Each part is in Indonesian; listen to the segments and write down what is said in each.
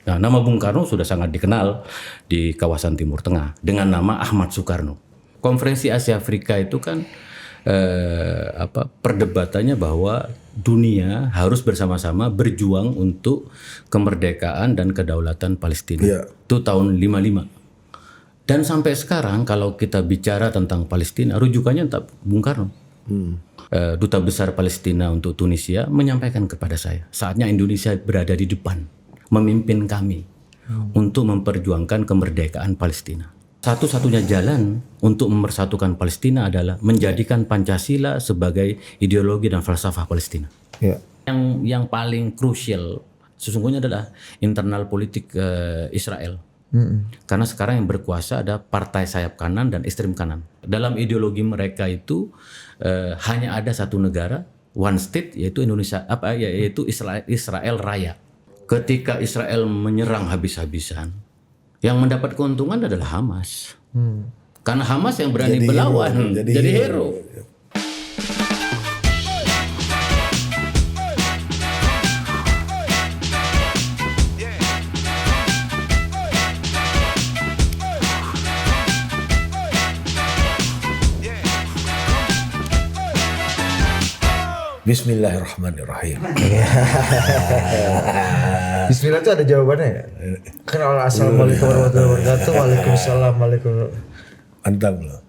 Nah, nama Bung Karno sudah sangat dikenal di kawasan Timur Tengah dengan nama Ahmad Soekarno. Konferensi Asia Afrika itu kan perdebatannya bahwa dunia harus bersama-sama berjuang untuk kemerdekaan dan kedaulatan Palestina. Itu tahun 55. Dan sampai sekarang kalau kita bicara tentang Palestina, rujukannya tetap Bung Karno. Duta Besar Palestina untuk Tunisia menyampaikan kepada saya, saatnya Indonesia berada di depan, memimpin kami untuk memperjuangkan kemerdekaan Palestina. Satu-satunya jalan untuk mempersatukan Palestina adalah menjadikan Pancasila sebagai ideologi dan falsafah Palestina. Yang paling krusial sesungguhnya adalah internal politik Israel. Karena sekarang yang berkuasa ada partai sayap kanan dan ekstrem kanan. Dalam ideologi mereka itu hanya ada satu negara, one state, yaitu Indonesia, yaitu Israel Raya. Ketika Israel menyerang habis-habisan, yang mendapat keuntungan adalah Hamas. Karena Hamas yang berani melawan, jadi hero. Bismillahirrahmanirrahim. Bismillah itu ada jawabannya ya? Kenal assalamualaikum warahmatullahi wabarakatuh. Waalaikumsalam. Mantap loh.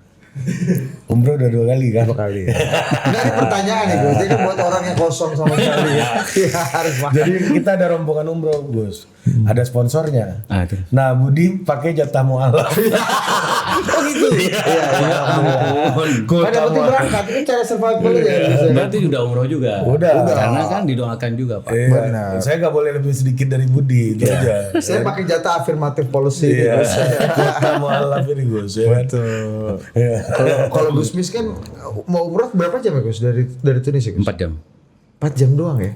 Umroh udah 2 kali kan? 2 kali. Nah, ini pertanyaan nih Gus. Jadi buat orang yang kosong sama sekali ya. Harus makan. Jadi kita ada rombongan umroh Gus. Ada sponsornya. Nah Budi pakai jatah mualaf. Oh gitu? Iya. Ada berarti berangkat. Ini cara survival ya. Berarti udah umroh juga. Udah. Karena kan didoakan juga Pak. Benar. Saya nggak boleh lebih sedikit dari Budi. Itu aja. Saya pakai jatah afirmatif policy. Jatah mualaf ini Gus. Betul. Kalau Gus Mis kan mau umroh berapa jam ya Gus dari Tunisia Gus? 4 jam. 4 jam doang ya?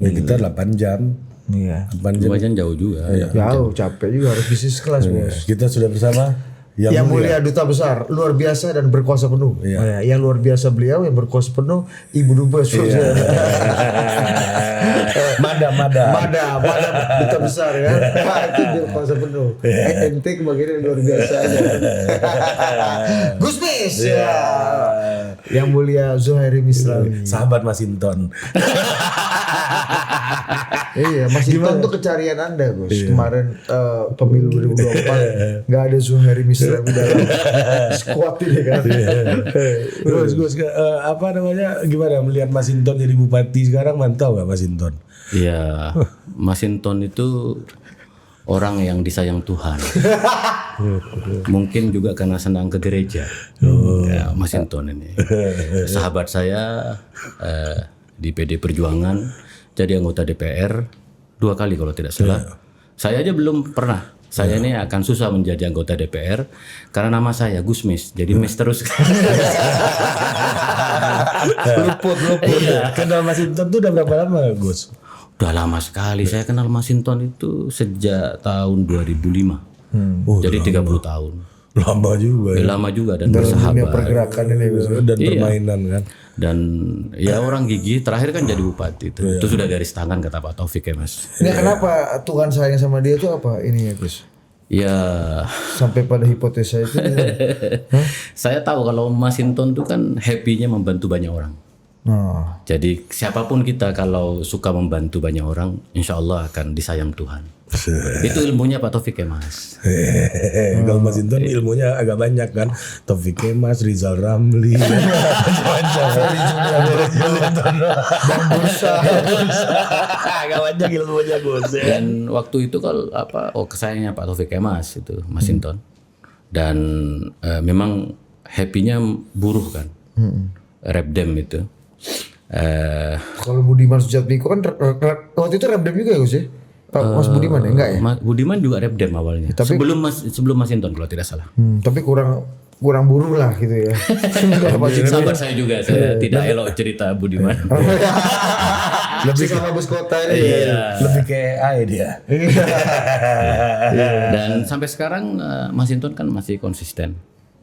Ya kita 8 jam. Iya. 8 jam. Lumayan jauh juga. Jauh, capek juga harus bisnis kelas Bos. Kita sudah bersama Yang mulia Duta Besar, luar biasa dan berkuasa penuh. Yang luar biasa beliau, yang berkuasa penuh Ibu Dubes. Mada Duta Besar kan. Itu berkuasa penuh. Ente kebagian yang luar biasa aja. Gus Mis. Yang mulia Zuhairi Mislawi. Sahabat Masinton. Iya, Masinton tuh kecarian Anda Gus. Kemarin pemilu 2024 nggak ada Zuhairi Mislawi dalam squad ini kan. Gus, gimana melihat Masinton jadi bupati sekarang, mantap gak Masinton? Iya, Masinton itu orang yang disayang Tuhan. Mungkin juga karena senang ke gereja. Ya, Masinton ini. Sahabat saya di PD Perjuangan, jadi anggota DPR 2 kali kalau tidak salah. Saya aja belum pernah. Saya ini akan susah menjadi anggota DPR karena nama saya Gus Mis. Jadi Mis terus. Luput. Kenal Masinton tuh udah berapa lama Gus? Udah lama sekali. Saya kenal Masinton itu sejak tahun 2005. Jadi 30 tahun. Lama juga ya. Lama juga dan Dalam dunia bersahabat. pergerakan ini Dan permainan kan. Dan ya orang gigi terakhir kan jadi bupati itu. Itu sudah garis tangan kata Pak Taufik ya Mas. Ini kenapa Tuhan sayang sama dia tuh apa ini ya Gus? Ya Sampai pada hipotesa itu. saya tahu kalau Masinton tuh kan happy-nya membantu banyak orang. Jadi siapapun kita kalau suka membantu banyak orang, insya Allah akan disayang Tuhan. Itu ilmunya Pak Taufik Kemas. Kalau Masinton ilmunya agak banyak kan. Taufik Kemas, Rizal Ramli, Bang Bursa. agak banyak ilmunya Gus. Dan waktu itu kalau kesayangannya Pak Taufik Kemas itu Masinton. Dan memang happy-nya buruh kan. Repdem itu. Kalau Budiman Sujatmiko kan waktu itu Repdem juga ya Gus ya? Mas Budiman ya? Enggak ya? Budiman juga Repdem awalnya. Tapi, sebelum Masinton kalau tidak salah. Tapi kurang buruh lah gitu ya. Sahabat saya juga, saya tidak elok cerita Budiman. Lebih sama bus kota ini. Lebih kayak AE dia. Dan sampai sekarang Masinton kan masih konsisten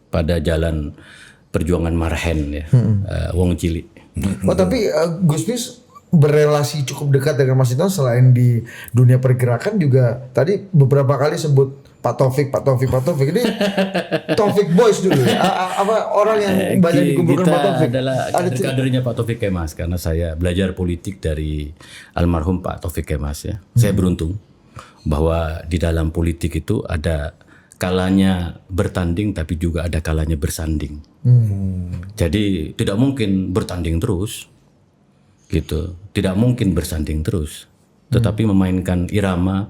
pada jalan perjuangan Marhen ya, Wong Cilik. Oh tapi Gus Mis berrelasi cukup dekat dengan Mas Hinton selain di dunia pergerakan juga tadi beberapa kali sebut Pak Taufik ini Taufik Boys dulu ya. Apa orang yang banyak dikumpulkan kita Pak Taufik adalah kadernya Pak Taufik Kemas karena saya belajar politik dari almarhum Pak Taufik Kemas ya. Saya beruntung bahwa di dalam politik itu ada kalanya bertanding tapi juga ada kalanya bersanding. Jadi tidak mungkin bertanding terus. Gitu. Tidak mungkin bersanding terus. Tetapi memainkan irama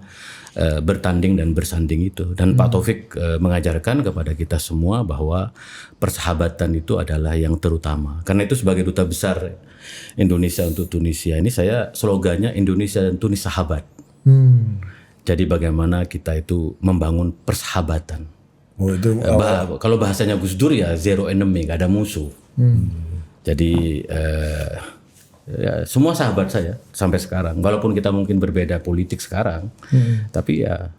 bertanding dan bersanding itu. Dan Pak Taufik mengajarkan kepada kita semua bahwa persahabatan itu adalah yang terutama. Karena itu sebagai duta besar Indonesia untuk Tunisia ini saya slogannya Indonesia dan Tunis sahabat. Jadi bagaimana kita itu membangun persahabatan. Oh, itu Kalau bahasanya Gus Dur ya zero enemy, gak ada musuh. Jadi ya, semua sahabat saya sampai sekarang. Walaupun kita mungkin berbeda politik sekarang, tapi ya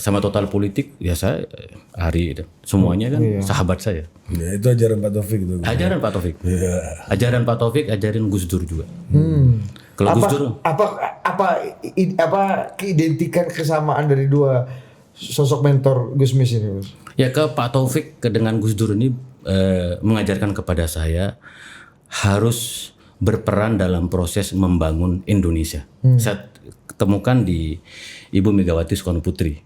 sama total politik ya saya Ari semuanya kan sahabat saya. Ya, itu ajaran Pak Taufik itu. Ajaran Pak Taufik. Ajaran Pak Taufik, ajaran Gus Dur juga. Kalau Gus Dur apa keidentikan kesamaan dari dua sosok mentor Gusmis ini, Gus? ya ke Pak Taufik dengan Gus Dur ini mengajarkan kepada saya harus berperan dalam proses membangun Indonesia. Saya temukan di Ibu Megawati Soekarno Putri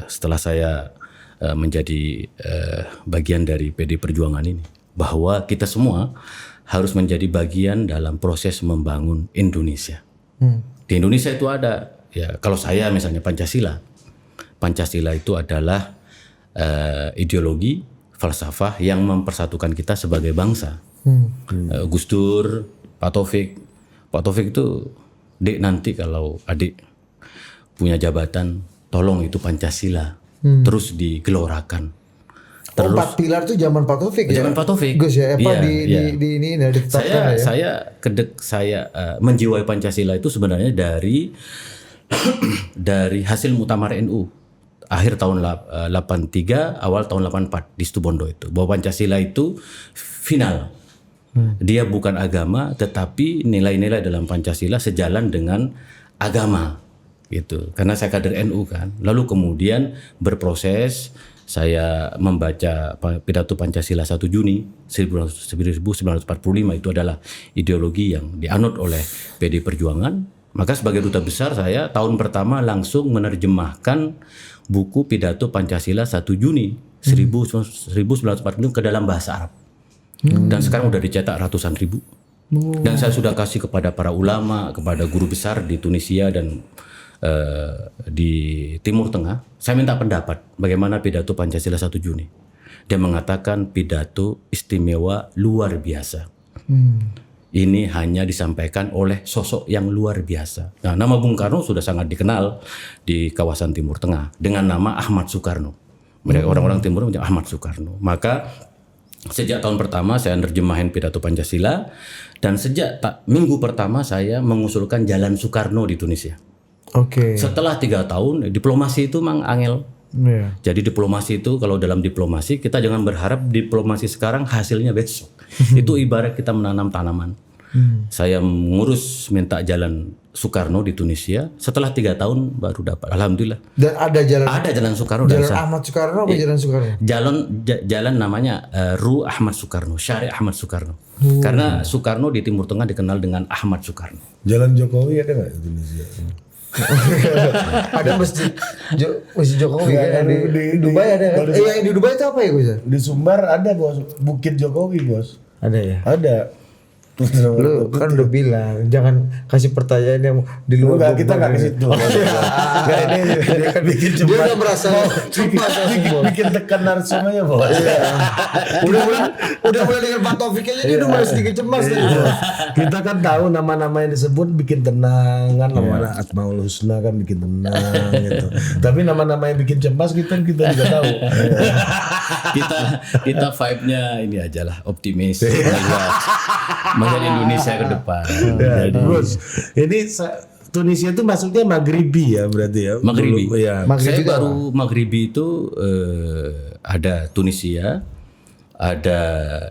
setelah saya menjadi bagian dari PD Perjuangan ini, bahwa kita semua harus menjadi bagian dalam proses membangun Indonesia. Di Indonesia itu ada ya, kalau saya misalnya Pancasila. Pancasila itu adalah ideologi falsafah yang mempersatukan kita sebagai bangsa. Gus Dur, Pak Taufik itu, Dek nanti kalau adik punya jabatan, tolong itu Pancasila terus digelorakan. Terus, 4 pilar tuh zaman Pak Taufik ya? Zaman Pak Taufik. Gus ya, Iya, di ini ditetapkan ya? Saya menjiwai Pancasila itu sebenarnya dari hasil Muktamar NU akhir tahun 83 awal tahun 84 di Situbondo itu, bahwa Pancasila itu final. Dia bukan agama, tetapi nilai-nilai dalam Pancasila sejalan dengan agama gitu. Karena saya kader NU kan. Lalu kemudian berproses, saya membaca pidato Pancasila 1 Juni 1945 itu adalah ideologi yang dianut oleh PD Perjuangan. Maka sebagai duta besar saya tahun pertama langsung menerjemahkan buku pidato Pancasila 1 Juni 1945 ke dalam bahasa Arab. Dan sekarang udah dicetak ratusan ribu. Dan saya sudah kasih kepada para ulama, kepada guru besar di Tunisia dan di Timur Tengah. Saya minta pendapat bagaimana pidato Pancasila 1 Juni. Dia mengatakan pidato istimewa luar biasa. Ini hanya disampaikan oleh sosok yang luar biasa. Nah, nama Bung Karno sudah sangat dikenal di kawasan Timur Tengah dengan nama Ahmad Soekarno. Mereka orang-orang Timur menyebut Ahmad Soekarno. Maka sejak tahun pertama saya nerjemahin pidato Pancasila, dan sejak minggu pertama saya mengusulkan Jalan Soekarno di Tunisia. Setelah 3 tahun diplomasi itu mang angel. Jadi diplomasi itu, kalau dalam diplomasi kita jangan berharap diplomasi sekarang hasilnya besok. Itu ibarat kita menanam tanaman. Saya mengurus minta Jalan Soekarno di Tunisia, setelah 3 tahun baru dapat. Alhamdulillah. Dan ada Jalan Soekarno. Jalan Ahmad Soekarno apa Jalan Soekarno? Jalan namanya Ru Ahmad Soekarno, Syari Ahmad Soekarno. Karena Soekarno di Timur Tengah dikenal dengan Ahmad Soekarno. Jalan Jokowi ada nggak di Indonesia? Ada masjid Jokowi kan di Dubai ada kan? Yang di Dubai itu apa ya Gus? Di Sumbar ada bos, Bukit Jokowi bos. Ada ya? Ada. Lu kan udah bilang jangan kasih pertanyaan yang di luar. Enggak, kita nggak ke situ. Enggak, ini dia kan bikin cemas. Dia udah merasa cemas bikin tekan narsumanya bos. Udah mulai dengan Pak Taufik aja dia udah mulai sedikit cemas tadi. Kita kan tahu nama-nama yang disebut bikin tenang kan, nama Asmaul Husna kan bikin tenang gitu. Tapi nama-nama yang bikin cemas kita juga tahu. kita vibe-nya ini aja lah, optimis. Menjadi Indonesia ke depan. Jadi, Gus, ini Tunisia itu maksudnya Maghribi ya berarti ya? Maghribi. Ya. Saya baru Maghribi itu ada Tunisia, ada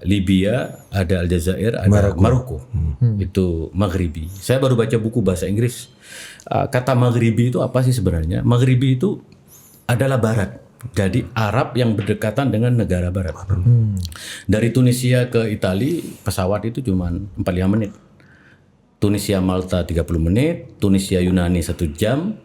Libya, ada Aljazair, ada Maroko. Itu Maghribi. Saya baru baca buku bahasa Inggris. Kata Maghribi itu apa sih sebenarnya? Maghribi itu adalah barat. Jadi Arab yang berdekatan dengan negara barat. Dari Tunisia ke Italia pesawat itu cuma 45 menit. Tunisia Malta 30 menit, Tunisia Yunani 1 jam,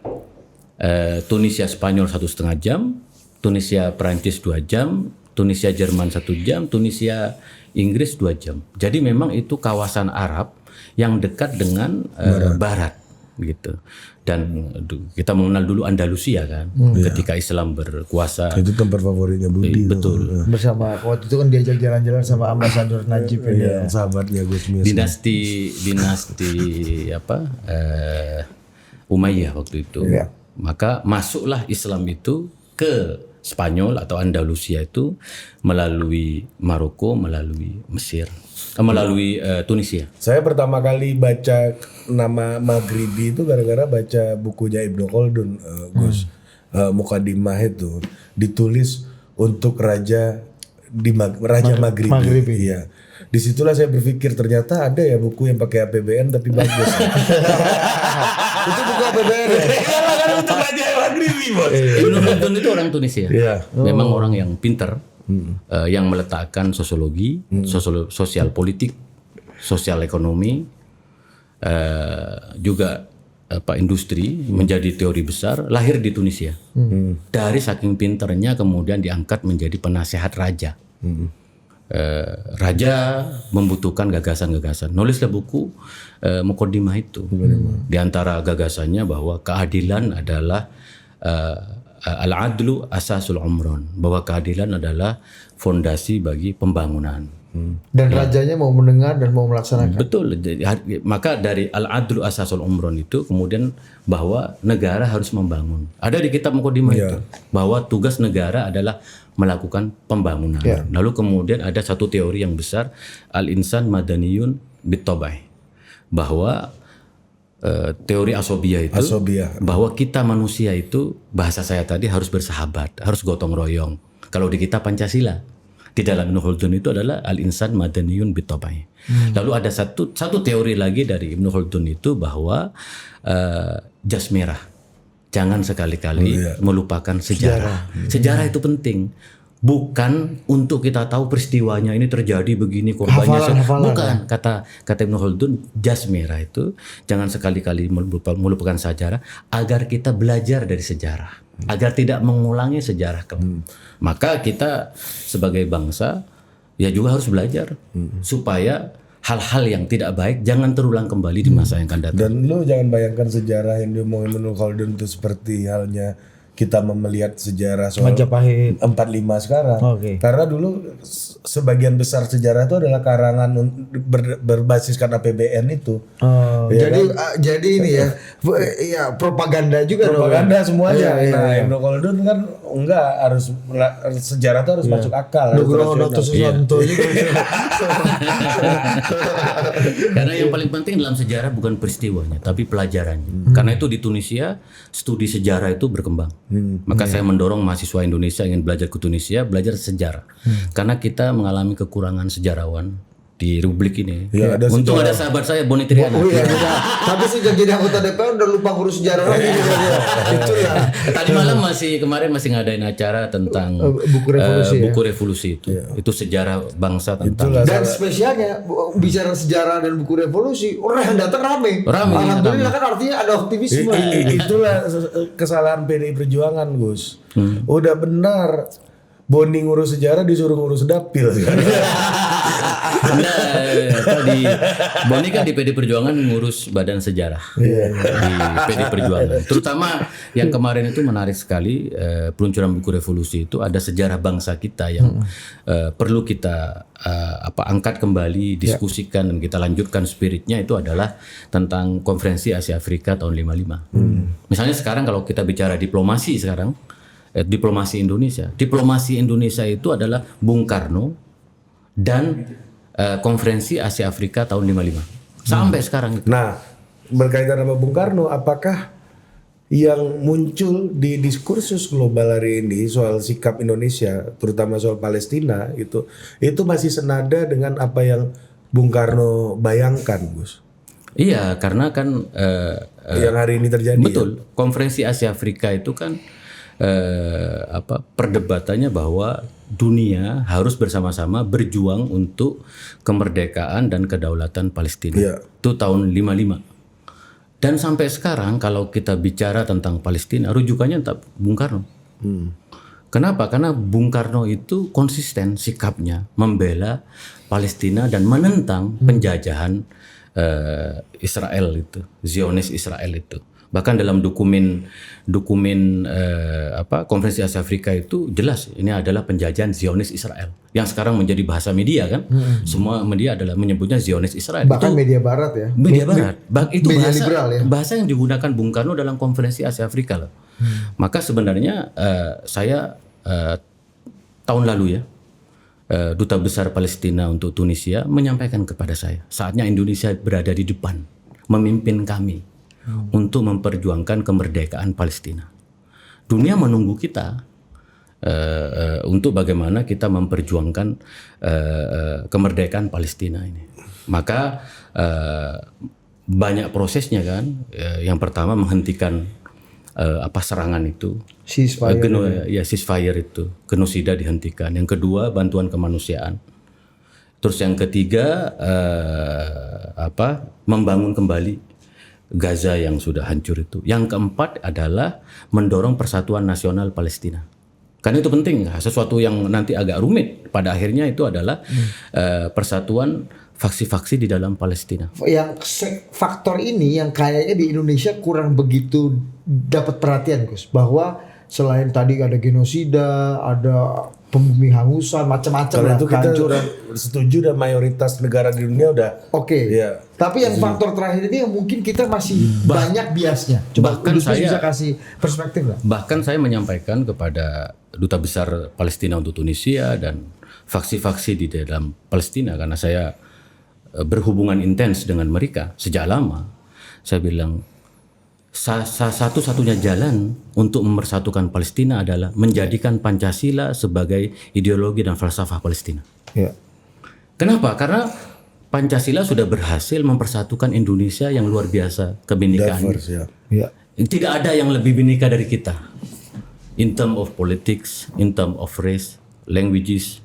Tunisia Spanyol 1,5 jam, Tunisia Perancis 2 jam, Tunisia Jerman 1 jam, Tunisia Inggris 2 jam. Jadi memang itu kawasan Arab yang dekat dengan barat gitu. Dan kita mengenal dulu Andalusia kan, ketika Islam berkuasa. Itu tempat favoritnya Budi. Betul. Bersama waktu itu kan diajak jalan-jalan sama Ambasador Najib ya. Sahabatnya Gusmis. Dinasti Umayyah waktu itu. Maka masuklah Islam itu ke Spanyol atau Andalusia itu melalui Maroko, melalui Mesir, melalui Tunisia. Saya pertama kali baca nama Maghribi itu gara-gara baca bukunya Ibnu Khaldun, Gus. Mukadimah itu ditulis untuk Raja Maghribi. Iya. Disitulah saya berpikir ternyata ada ya buku yang pakai APBN tapi bagus. Itu buku APBN. Kan untuk Raja Maghribi, Bos. Ibnu Khaldun itu orang Tunisia. Memang orang yang pinter, yang meletakkan sosiologi, sosial politik, sosial ekonomi, juga industri menjadi teori besar. Lahir di Tunisia. Dari saking pinternya kemudian diangkat menjadi penasehat raja. Raja membutuhkan gagasan-gagasan. Nulislah buku Muqaddimah itu. Di antara gagasannya bahwa keadilan adalah al-adlu asasul umron, bahwa keadilan adalah fondasi bagi pembangunan. Dan rajanya mau mendengar dan mau melaksanakan. Betul. Maka dari al-adlu asasul umron itu kemudian bahwa negara harus membangun. Ada di kitab Muqaddimah itu bahwa tugas negara adalah melakukan pembangunan. Lalu kemudian ada satu teori yang besar, al-insan madaniyun bit-tabai, bahwa teori asobiyah itu bahwa kita manusia itu, bahasa saya tadi, harus bersahabat, harus gotong royong. Kalau di kitab Pancasila, di dalam Ibnu Khaldun itu adalah al-insan madaniyun bit-tabai. Lalu ada satu teori lagi dari Ibnu Khaldun itu bahwa jas merah, jangan sekali-kali melupakan sejarah. Sejarah itu penting. Bukan untuk kita tahu peristiwanya ini terjadi begini korbannya. Bukan, kata Ibnu Khaldun, jas merah itu jangan sekali-kali melupakan sejarah agar kita belajar dari sejarah, agar tidak mengulangi sejarah. Maka kita sebagai bangsa ya juga harus belajar supaya hal-hal yang tidak baik jangan terulang kembali di masa yang akan datang. Dan lu jangan bayangkan sejarah yang diomongin Ibnu Khaldun itu seperti halnya kita melihat sejarah soal Majapahit 45 sekarang. Karena dulu sebagian besar sejarah itu adalah karangan berbasiskan APBN itu. Jadi ini ya propaganda juga. Propaganda semuanya. Ibnu Khaldun kan enggak, harus sejarah itu harus masuk akal. Karena yang paling penting dalam sejarah bukan peristiwanya tapi pelajarannya. Karena itu di Tunisia studi sejarah itu berkembang. Maka saya mendorong mahasiswa Indonesia ingin belajar ke Tunisia, belajar sejarah. Karena kita mengalami kekurangan sejarawan di Republik ini. Untung ada sahabat saya Boni Triana. Tapi sejak jadi anggota DPR udah lupa ngurus sejarah lagi. Itulah. Tadi malam kemarin masih ngadain acara tentang buku revolusi itu. Itu sejarah bangsa tentang. Dan spesialnya bicara sejarah dan buku revolusi, orang yang datang rame. Alhamdulillah kan artinya ada optimisme. Itulah kesalahan PDI Perjuangan, Gus. Udah benar Boni ngurus sejarah disuruh ngurus dapil. Di Boni kan di PD Perjuangan ngurus badan sejarah di PD Perjuangan. Terutama yang kemarin itu menarik sekali, peluncuran buku revolusi itu ada sejarah bangsa kita yang perlu kita angkat kembali, diskusikan dan kita lanjutkan spiritnya. Itu adalah tentang konferensi Asia Afrika tahun 55. Misalnya sekarang kalau kita bicara diplomasi sekarang, diplomasi Indonesia itu adalah Bung Karno dan konferensi Asia Afrika tahun 55 sampai sekarang. Nah, berkaitan sama Bung Karno, apakah yang muncul di diskursus global hari ini soal sikap Indonesia, terutama soal Palestina itu masih senada dengan apa yang Bung Karno bayangkan, Gus. Iya, karena kan yang hari ini terjadi. betul. Konferensi Asia Afrika itu kan perdebatannya bahwa dunia harus bersama-sama berjuang untuk kemerdekaan dan kedaulatan Palestina. Iya. Itu tahun 55. Dan sampai sekarang kalau kita bicara tentang Palestina, rujukannya tetap Bung Karno. Kenapa? Karena Bung Karno itu konsisten sikapnya membela Palestina dan menentang penjajahan Israel itu, Zionis Israel itu. Bahkan dalam dokumen Konferensi Asia Afrika itu jelas ini adalah penjajahan Zionis Israel yang sekarang menjadi bahasa media kan. Semua media adalah menyebutnya Zionis Israel. Bahkan itu, media Barat ya. media Barat. Itu media bahasa liberal ya. bahasa yang digunakan Bung Karno dalam Konferensi Asia Afrika loh. Maka sebenarnya saya tahun lalu ya Duta Besar Palestina untuk Tunisia menyampaikan kepada saya saatnya Indonesia berada di depan memimpin kami untuk memperjuangkan kemerdekaan Palestina. Dunia menunggu kita untuk bagaimana kita memperjuangkan kemerdekaan Palestina ini. Maka banyak prosesnya kan. Yang pertama menghentikan serangan itu, ceasefire itu, genosida dihentikan. Yang kedua bantuan kemanusiaan. Terus yang ketiga membangun kembali Gaza yang sudah hancur itu. Yang keempat adalah mendorong persatuan nasional Palestina. Karena itu penting, sesuatu yang nanti agak rumit pada akhirnya itu adalah persatuan faksi-faksi di dalam Palestina. Yang faktor ini yang kayaknya di Indonesia kurang begitu dapat perhatian, Gus, bahwa selain tadi ada genosida, ada pembumi hangusan, macam-macam lah, itu kita kehancuran. setuju dan mayoritas negara di dunia udah. Oke. Iya. Tapi yang faktor terakhir ini yang mungkin kita masih banyak biasnya. Coba bahkan Gus saya bisa kasih perspektif lah. Bahkan saya menyampaikan kepada Duta Besar Palestina untuk Tunisia dan faksi-faksi di dalam Palestina karena saya berhubungan intens dengan mereka sejak lama. Saya bilang satu-satunya jalan untuk mempersatukan Palestina adalah menjadikan Pancasila sebagai ideologi dan falsafah Palestina. Ya. Kenapa? Karena Pancasila sudah berhasil mempersatukan Indonesia yang luar biasa kebinekaan. Diverse, ya. Ya. Tidak ada yang lebih bineka dari kita. In term of politics, in term of race, languages,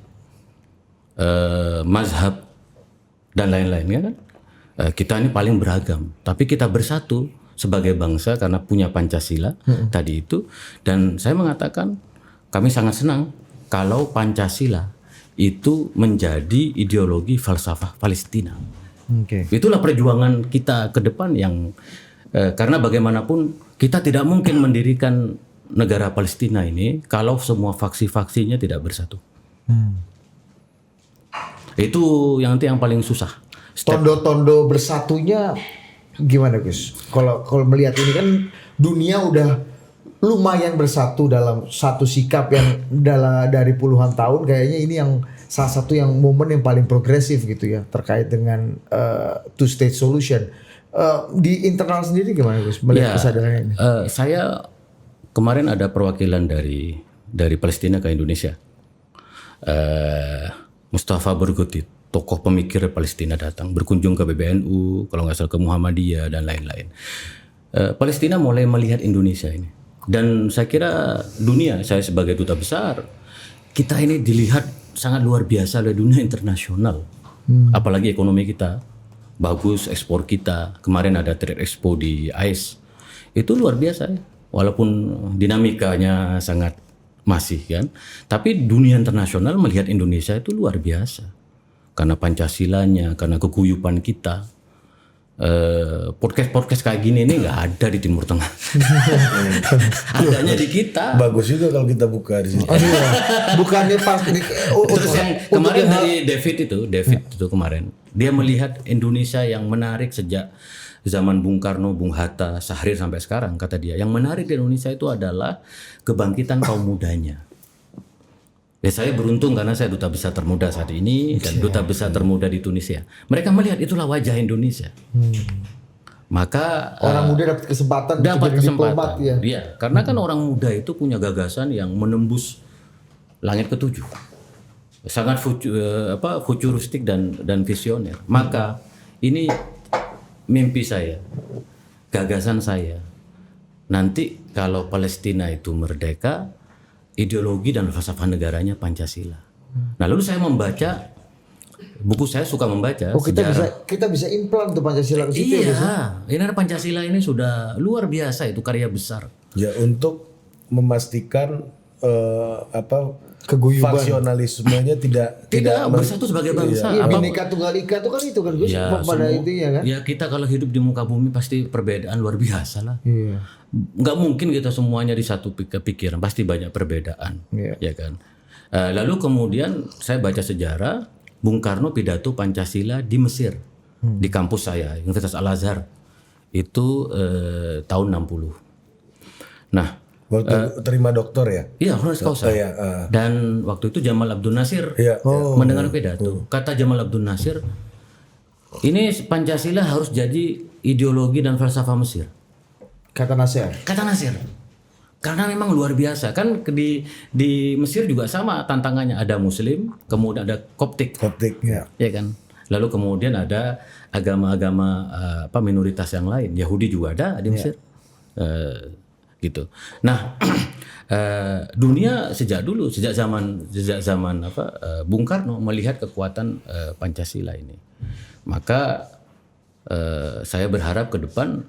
mazhab, dan lain-lain ya kan. Kita ini paling beragam, tapi kita bersatu sebagai bangsa karena punya Pancasila tadi itu. Dan saya mengatakan kami sangat senang kalau Pancasila itu menjadi ideologi falsafah Palestina. Itulah perjuangan kita ke depan yang karena bagaimanapun kita tidak mungkin mendirikan negara Palestina ini kalau semua faksi-faksinya tidak bersatu. Itu yang nanti yang paling susah. Tondo-tondo bersatunya gimana, Gus? Kalau melihat ini kan dunia udah lumayan bersatu dalam satu sikap yang dari puluhan tahun. Kayaknya ini yang salah satu yang momen yang paling progresif gitu ya terkait dengan two state solution. Di internal sendiri gimana, Gus? Melihat kesadaran ini? Saya kemarin ada perwakilan dari Palestina ke Indonesia. Mustafa Berguti, tokoh pemikir Palestina datang berkunjung ke PBNU, kalau nggak salah ke Muhammadiyah dan lain-lain. Palestina mulai melihat Indonesia ini, dan saya kira dunia, saya sebagai duta besar, kita ini dilihat sangat luar biasa oleh dunia internasional, apalagi ekonomi kita bagus, ekspor kita. Kemarin ada trade expo di AIS, itu luar biasa ya, walaupun dinamikanya sangat masih kan, tapi dunia internasional melihat Indonesia itu luar biasa. Karena Pancasilanya, karena keguyupan kita. Podcast kayak gini ini nggak ada di Timur Tengah. Adanya di kita. Bagus juga kalau kita buka di sini. Bukannya pas Terus yang kemarin dari David itu kemarin, dia melihat Indonesia yang menarik sejak zaman Bung Karno, Bung Hatta, Syahrir sampai sekarang. Kata dia, yang menarik di Indonesia itu adalah kebangkitan kaum mudanya. Ya, saya beruntung karena saya duta besar termuda saat ini dan duta besar termuda di Tunisia. Mereka melihat itulah wajah Indonesia. Maka Orang muda dapat kesempatan untuk dapat jadi diplomat kesempatan. ya. Iya, karena kan orang muda itu punya gagasan yang menembus langit ketujuh. Sangat futuristik dan visioner. Maka ini mimpi saya, gagasan saya. Nanti kalau Palestina itu merdeka, ideologi dan falsafah negaranya Pancasila. Nah, lalu saya membaca buku, saya suka membaca Oh, sejarah. kita bisa implan tuh Pancasila ke situ ya, Gus? Iya, ini Pancasila ini sudah luar biasa, itu karya besar. Ya untuk memastikan Keguyuban. faksionalismenya tidak Bersatu sebagai bangsa. Iya, Apapun- Bhinneka Tunggal Ika tuh kan itu kan Gus, Ya, pada intinya kan. ya kita kalau hidup di muka bumi pasti perbedaan luar biasa lah. Iya. Nggak mungkin kita semuanya di satu pikiran, pasti banyak perbedaan, Iya. ya kan. Lalu kemudian saya baca sejarah Bung Karno pidato Pancasila di Mesir, di kampus saya Universitas Al Azhar itu tahun 60. Nah, waktu terima doktor ya. iya honoris causa. Iya, Dan waktu itu Jamal Abdul Nasir Iya. mendengar pidato. Kata Jamal Abdul Nasir, ini Pancasila harus jadi ideologi dan falsafah Mesir. Kata Nasir. Kata Nasir. Karena memang luar biasa kan di Mesir juga sama tantangannya, ada Muslim, kemudian ada Koptik, Koptik ya. ya kan. Lalu kemudian ada agama-agama minoritas yang lain, Yahudi juga ada di Mesir, gitu. Nah, dunia sejak zaman Bung Karno melihat kekuatan Pancasila ini, maka saya berharap ke depan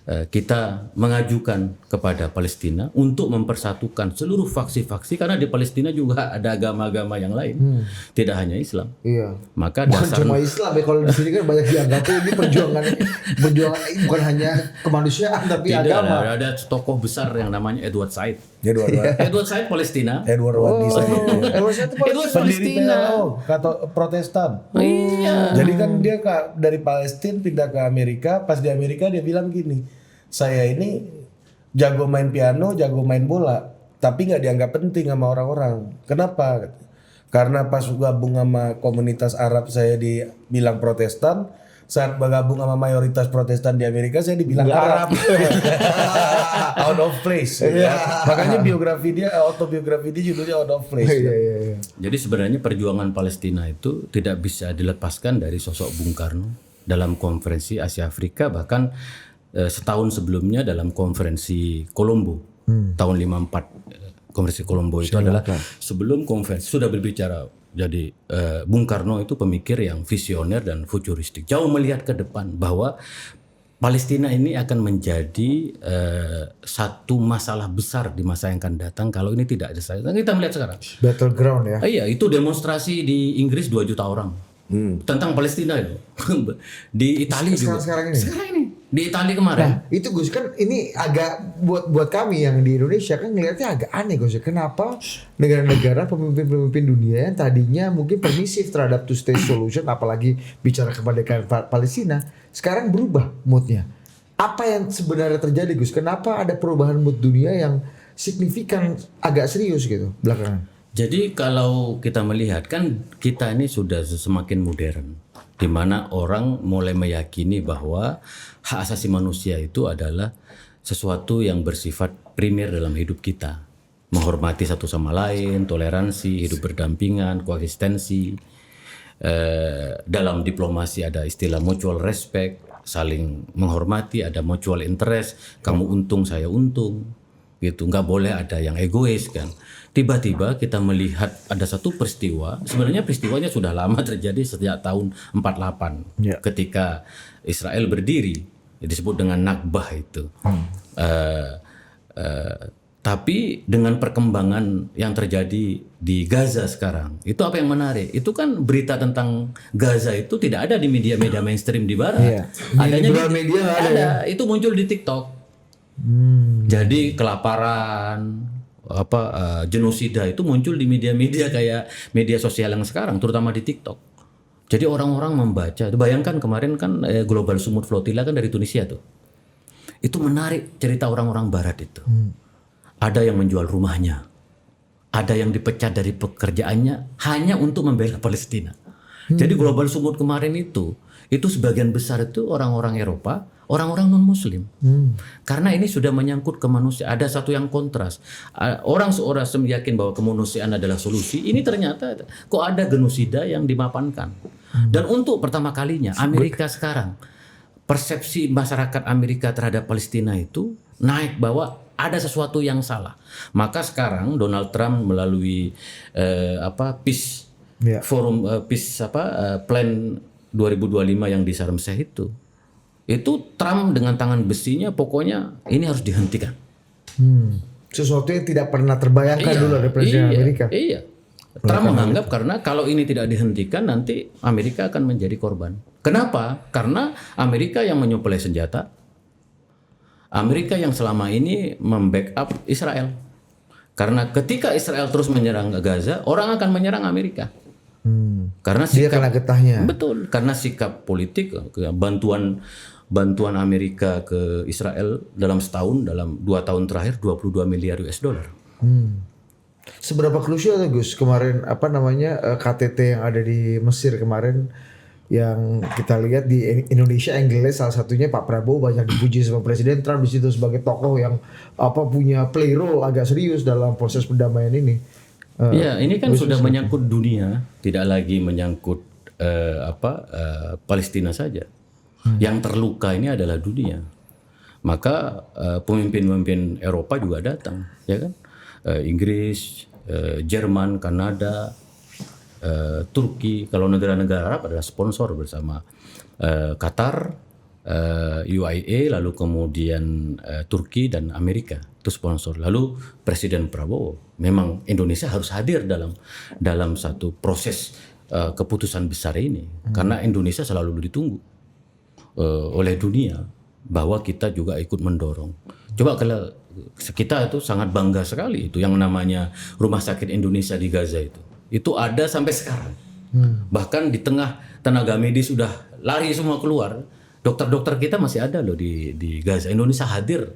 kita mengajukan kepada Palestina untuk mempersatukan seluruh faksi-faksi, karena di Palestina juga ada agama-agama yang lain, tidak hanya Islam. Iya. Maka Bukan dasar cuma Islam ya, kalau di sini kan banyak dianggapnya ini perjuangan bukan hanya kemanusiaan tapi tidak agama. ada tokoh besar yang namanya Edward Said. Edward Said Palestina. Edward Wadi saya. Edward Said itu Edward Pendiri Palestina. PLO, Protestan. Iya. Jadi kan dia dari Palestina pindah ke Amerika. Pas di Amerika dia bilang gini, saya ini jago main piano, jago main bola, tapi nggak dianggap penting sama orang-orang. Kenapa? Karena pas gabung sama komunitas Arab saya dibilang Protestan. Saat bergabung sama mayoritas Protestan di Amerika saya dibilang Arab. Out of place. Makanya autobiografi dia judulnya Out of Place. Iya. Jadi sebenarnya perjuangan Palestina itu tidak bisa dilepaskan dari sosok Bung Karno dalam konferensi Asia Afrika, bahkan setahun sebelumnya dalam konferensi Kolombo tahun 54. Konferensi Kolombo itu adalah sebelum konferensi sudah berbicara. Jadi Bung Karno itu pemikir yang visioner dan futuristik, jauh melihat ke depan bahwa Palestina ini akan menjadi satu masalah besar di masa yang akan datang kalau ini tidak selesai. Kita melihat sekarang. Battleground ya. Iya, itu demonstrasi di Inggris 2 juta orang tentang Palestina itu. Di Italia juga. Sekarang ini. Di Italia kemarin. Nah, itu Gus kan ini agak buat kami yang di Indonesia kan ngelihatnya agak aneh Gus. Kenapa negara-negara pemimpin-pemimpin dunia yang tadinya mungkin permisif terhadap two state solution, apalagi bicara kemerdekaan Palestina, sekarang berubah moodnya. Apa yang sebenarnya terjadi Gus? Kenapa ada perubahan mood dunia yang signifikan, agak serius gitu belakangan? Jadi kalau kita melihat kan kita ini sudah semakin modern, di mana orang mulai meyakini bahwa hak asasi manusia itu adalah sesuatu yang bersifat primer dalam hidup kita. Menghormati satu sama lain, toleransi, hidup berdampingan, koeksistensi. Dalam diplomasi ada istilah mutual respect, saling menghormati, ada mutual interest, kamu untung saya untung, gitu. Nggak boleh ada yang egois kan. Tiba-tiba kita melihat ada satu peristiwa, sebenarnya peristiwanya sudah lama terjadi sejak tahun 48 ketika Israel berdiri, disebut dengan Nakbah itu. Tapi dengan perkembangan yang terjadi di Gaza sekarang, itu apa yang menarik? Itu kan berita tentang Gaza itu tidak ada di media-media mainstream di Barat. Iya. Adanya Di media ada. Itu muncul di TikTok. Jadi kelaparan, genosida itu muncul di media-media kayak media sosial yang sekarang, terutama di TikTok. Jadi orang-orang membaca. Bayangkan kemarin kan Global Sumut Flotilla kan dari Tunisia tuh. Itu menarik cerita orang-orang Barat itu. Ada yang menjual rumahnya, ada yang dipecat dari pekerjaannya hanya untuk membela Palestina. Jadi global sumut kemarin itu sebagian besar itu orang-orang Eropa, orang-orang non-Muslim. Karena ini sudah menyangkut kemanusiaan. Ada satu yang kontras. Orang seorang yakin bahwa kemanusiaan adalah solusi. Ini ternyata kok ada genosida yang dimapankan. Dan untuk pertama kalinya Amerika sekarang, persepsi masyarakat Amerika terhadap Palestina itu naik bahwa ada sesuatu yang salah. Maka sekarang Donald Trump melalui Peace Forum Plan 2025 yang di Sharm El-Sheikh itu Trump dengan tangan besinya pokoknya ini harus dihentikan. Sesuatu yang tidak pernah terbayangkan dulu dari Presiden Amerika. Iya. Trump menganggap karena kalau ini tidak dihentikan nanti Amerika akan menjadi korban. Kenapa? Karena Amerika yang menyuplai senjata, Amerika yang selama ini membackup Israel. Karena ketika Israel terus menyerang Gaza, orang akan menyerang Amerika. Karena dia kena getahnya. Betul, karena sikap politik, bantuan Amerika ke Israel dalam setahun, dalam 2 tahun terakhir 22 miliar US dollar. Seberapa krusial Gus kemarin KTT yang ada di Mesir kemarin yang kita lihat di Indonesia angle salah satunya Pak Prabowo banyak dipuji sama Presiden Trump di situ sebagai tokoh yang punya play role agak serius dalam proses perdamaian ini. Iya, ini kan sudah menyangkut dunia, tidak lagi menyangkut Palestina saja. Yang terluka ini adalah dunia. Maka pemimpin-pemimpin Eropa juga datang, ya kan? Inggris, Jerman, Kanada, Turki. Kalau negara-negara Arab adalah sponsor bersama Qatar, UAE, lalu kemudian Turki dan Amerika itu sponsor. Lalu Presiden Prabowo, memang Indonesia harus hadir dalam satu proses keputusan besar ini, karena Indonesia selalu ditunggu oleh dunia bahwa kita juga ikut mendorong. Coba kalau kita itu sangat bangga sekali itu yang namanya Rumah Sakit Indonesia di Gaza itu ada sampai sekarang. Bahkan di tengah tenaga medis sudah lari semua keluar, dokter-dokter kita masih ada loh di Gaza. Indonesia hadir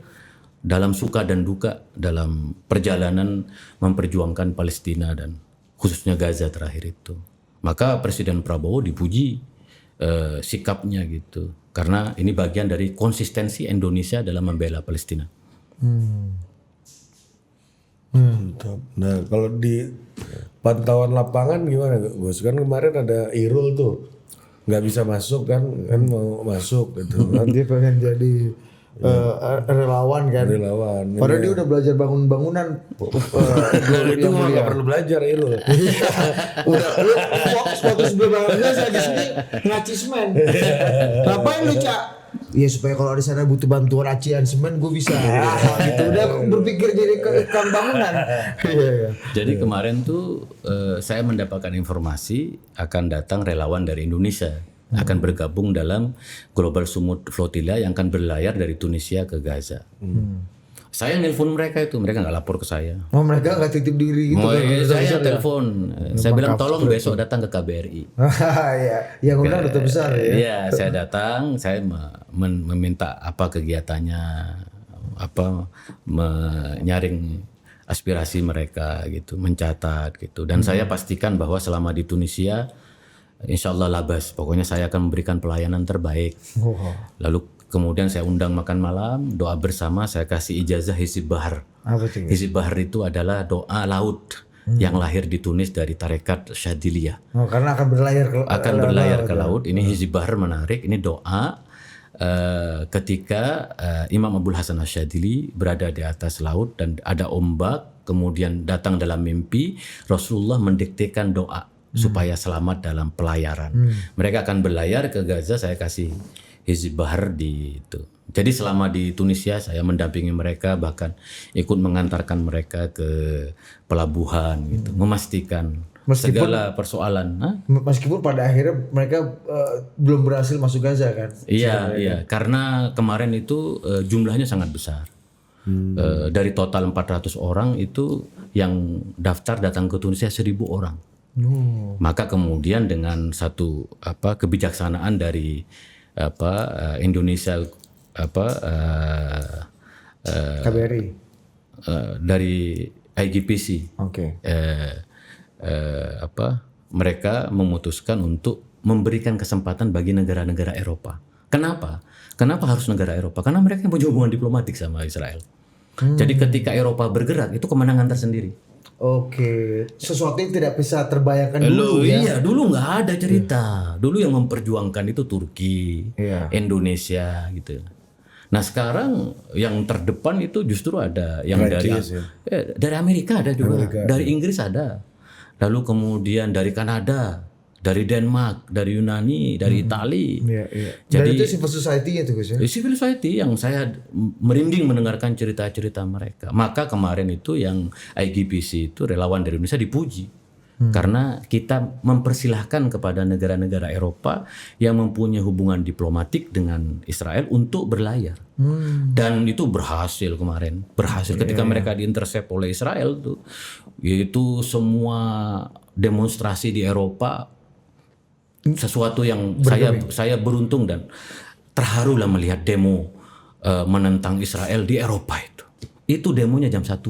dalam suka dan duka dalam perjalanan memperjuangkan Palestina dan khususnya Gaza terakhir itu. Maka Presiden Prabowo dipuji sikapnya gitu, karena ini bagian dari konsistensi Indonesia dalam membela Palestina. Nah, kalau di pantauan lapangan gimana Gus? Kan kemarin ada Irul tuh nggak bisa masuk kan mau masuk gitu kan. Dia pengen jadi relawan kan. Padahal dia udah belajar bangunan. Itu nggak perlu belajar Irul. Udah waktu sebelum bangunan saya di sini ngaci semen. Ngapain lu Cak? Iya supaya kalau di sana butuh bantuan acian semen gue bisa. Gitu udah berpikir jadi kang bangunan. Jadi kemarin tuh saya mendapatkan informasi akan datang relawan dari Indonesia, akan bergabung dalam Global Sumut Flotilla yang akan berlayar dari Tunisia ke Gaza. Saya nelpon mereka nggak lapor ke saya. Oh mereka nggak titip diri gitu? Saya telepon, saya bilang tolong besok datang ke KBRI. Ya, yang undang duta besar ya. Iya, saya datang, saya meminta apa kegiatannya, menyaring aspirasi mereka gitu, mencatat gitu, dan saya pastikan bahwa selama di Tunisia, insya Allah labas, pokoknya saya akan memberikan pelayanan terbaik. Lalu kemudian saya undang makan malam, doa bersama, saya kasih ijazah Hizib Bahar. Hizib Bahar itu adalah doa laut yang lahir di Tunis dari tarekat Syadiliyah. Karena akan berlayar ke laut. Ini Hizib Bahar menarik, ini doa ketika Imam Abdul Hasan Asyadili berada di atas laut dan ada ombak, kemudian datang dalam mimpi, Rasulullah mendiktekan doa supaya selamat dalam pelayaran. Mereka akan berlayar ke Gaza, saya kasih Hizib Bahar di itu. Jadi selama di Tunisia saya mendampingi mereka, bahkan ikut mengantarkan mereka ke pelabuhan gitu, memastikan segala persoalan. Meskipun pada akhirnya mereka belum berhasil masuk Gaza kan? Iya, karena kemarin itu jumlahnya sangat besar. Dari total 400 orang itu yang daftar datang ke Tunisia 1.000 orang. Maka kemudian dengan satu kebijaksanaan dari Indonesia KBRI dari IGPC, mereka memutuskan untuk memberikan kesempatan bagi negara-negara Eropa. Kenapa? Kenapa harus negara Eropa? Karena mereka yang punya hubungan diplomatik sama Israel. Jadi ketika Eropa bergerak itu kemenangan tersendiri. Oke, sesuatu yang tidak bisa terbayangkan dulu ya. Iya, dulu nggak ada cerita. Dulu yang memperjuangkan itu Turki, Iya. Indonesia gitu. Nah sekarang yang terdepan itu justru ada yang Prancis, dari Amerika ada juga, Amerika, dari Inggris ada, lalu kemudian dari Kanada, dari Denmark, dari Yunani, dari Itali. Iya, iya. Jadi- Dan itu civil society-nya tuh Gus ya. Civil society yang saya merinding mendengarkan cerita-cerita mereka. Maka kemarin itu yang IGPC itu relawan dari Indonesia dipuji. Karena kita mempersilahkan kepada negara-negara Eropa yang mempunyai hubungan diplomatik dengan Israel untuk berlayar. Dan itu berhasil kemarin. Berhasil ketika mereka diintercept oleh Israel tuh. Yaitu semua demonstrasi di Eropa sesuatu yang saya beruntung dan terharu lah melihat demo menentang Israel di Eropa itu. Itu demonya jam 1.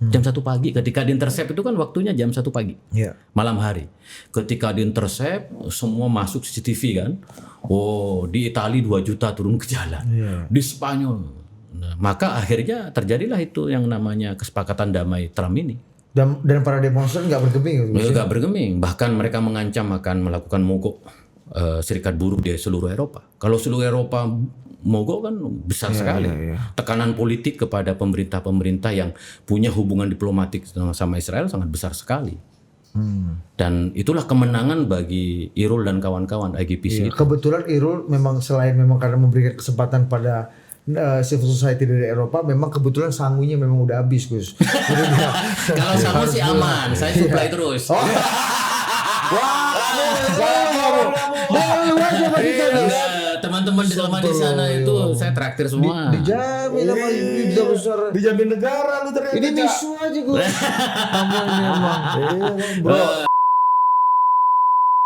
Jam 1 pagi ketika diintercept itu kan waktunya jam 1 pagi. Iya. Malam hari. Ketika diintercept semua masuk CCTV kan. Oh, di Italia 2 juta turun ke jalan. Di Spanyol. Nah, maka akhirnya terjadilah itu yang namanya kesepakatan damai Trump ini. Dan para demonstran nggak bergeming Gus. Mereka bergeming, bahkan mereka mengancam akan melakukan mogok serikat buruh di seluruh Eropa. Kalau seluruh Eropa mogok kan besar sekali. Tekanan politik kepada pemerintah-pemerintah yang punya hubungan diplomatik sama Israel sangat besar sekali. Dan itulah kemenangan bagi Irul dan kawan-kawan IGPC. Kebetulan Irul memang selain memang karena memberikan kesempatan pada civil society dari Eropa, memang kebetulan sangunya memang udah habis Gus. Jadi dia- Kalau sama sih aman, saya supply terus. Iya, teman-teman di selama di sana itu saya traktir semua. Dijamin sama Duta Besar. Dijamin negara lu ternyata. Ini Cak. misu aja Gus. Aman memang. Bro.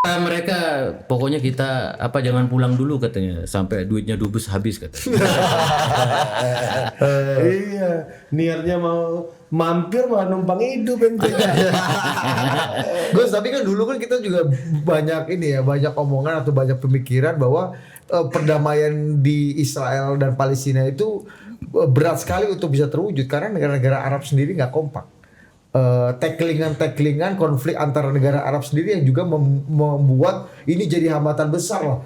Mereka pokoknya kita jangan pulang dulu katanya sampai duitnya dubes habis katanya. Iya, niatnya mau mampir malah numpang hidup ente. Gus, tapi kan dulu kan kita juga banyak ini ya, banyak omongan atau banyak pemikiran bahwa perdamaian di Israel dan Palestina itu berat sekali untuk bisa terwujud karena negara-negara Arab sendiri nggak kompak. Tacklingan konflik antara negara Arab sendiri yang juga membuat ini jadi hambatan besar lah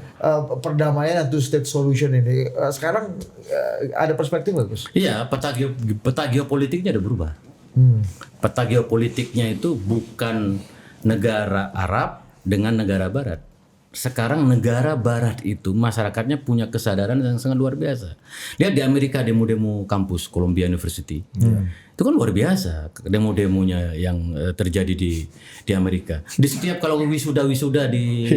perdamaian atau state solution ini. Sekarang ada perspektif nggak Gus? Iya, peta geopolitiknya udah berubah. Peta geopolitiknya itu bukan negara Arab dengan negara Barat. Sekarang negara Barat itu masyarakatnya punya kesadaran yang sangat luar biasa. Lihat di Amerika demo-demo kampus Columbia University. Itu kan luar biasa demo-demonya yang terjadi di Amerika. Di setiap kalau wisuda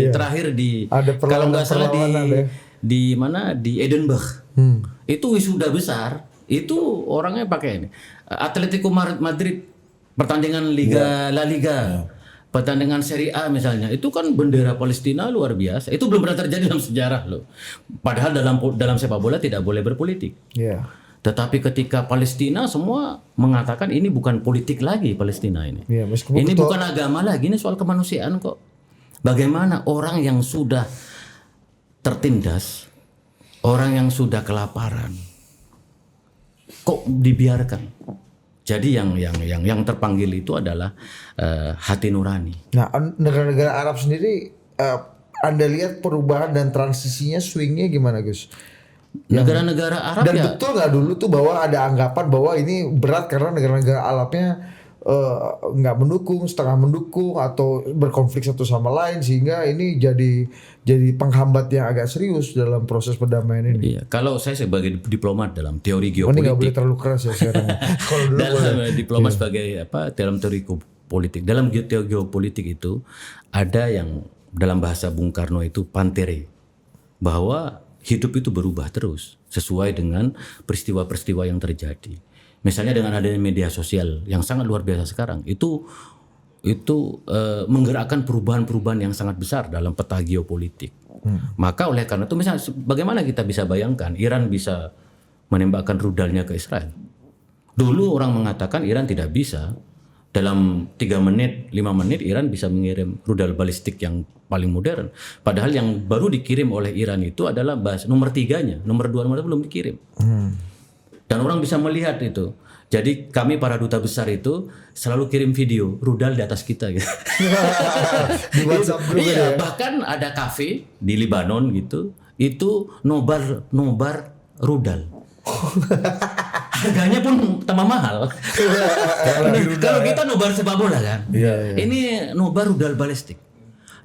terakhir di Ada kalau nggak salah perlawanan ya. di mana di Edinburgh. Itu wisuda besar, itu orangnya pakai ini. Atletico Madrid pertandingan La Liga. Pertandingan Serie A misalnya, itu kan bendera Palestina luar biasa. Itu belum pernah terjadi dalam sejarah loh. Padahal dalam sepak bola tidak boleh berpolitik. Iya. Tetapi ketika Palestina semua mengatakan ini bukan politik lagi Palestina ini. Iya, meskipun Ini bukan agama lagi, ini soal kemanusiaan kok. Bagaimana orang yang sudah tertindas, orang yang sudah kelaparan, kok dibiarkan? Jadi yang terpanggil itu adalah hati nurani. Nah, negara-negara Arab sendiri Anda lihat perubahan dan transisinya swingnya gimana Gus? Negara-negara Arab Dan ya. betul nggak dulu tuh bahwa ada anggapan bahwa ini berat karena negara-negara Arabnya nggak mendukung, setengah mendukung atau berkonflik satu sama lain sehingga ini jadi penghambat yang agak serius dalam proses perdamaian ini. Iya, kalau saya sebagai diplomat dalam teori Ini nggak boleh geopolitik, terlalu keras ya sekarang. Kalau dulu boleh. dalam diplomat sebagai dalam teori politik, dalam teori geopolitik itu ada yang dalam bahasa Bung Karno itu pantere, bahwa hidup itu berubah terus sesuai dengan peristiwa-peristiwa yang terjadi. Misalnya dengan adanya media sosial yang sangat luar biasa sekarang, itu menggerakkan perubahan-perubahan yang sangat besar dalam peta geopolitik. Maka oleh karena itu misalnya bagaimana kita bisa bayangkan Iran bisa menembakkan rudalnya ke Israel. Dulu orang mengatakan Iran tidak bisa Dalam 3 menit, 5 menit Iran bisa mengirim rudal balistik yang paling modern. Padahal yang baru dikirim oleh Iran itu adalah nomor 3-nya, nomor 2, nomor 3 belum dikirim. Dan orang bisa melihat itu. Jadi kami para duta besar itu selalu kirim video rudal di atas kita gitu. Di WhatsApp grup Iya, ya. bahkan ada kafe di Lebanon gitu, itu nobar rudal. Harganya pun tambah mahal. Kalau kita nobar sepak bola kan, ini nobar rudal balistik,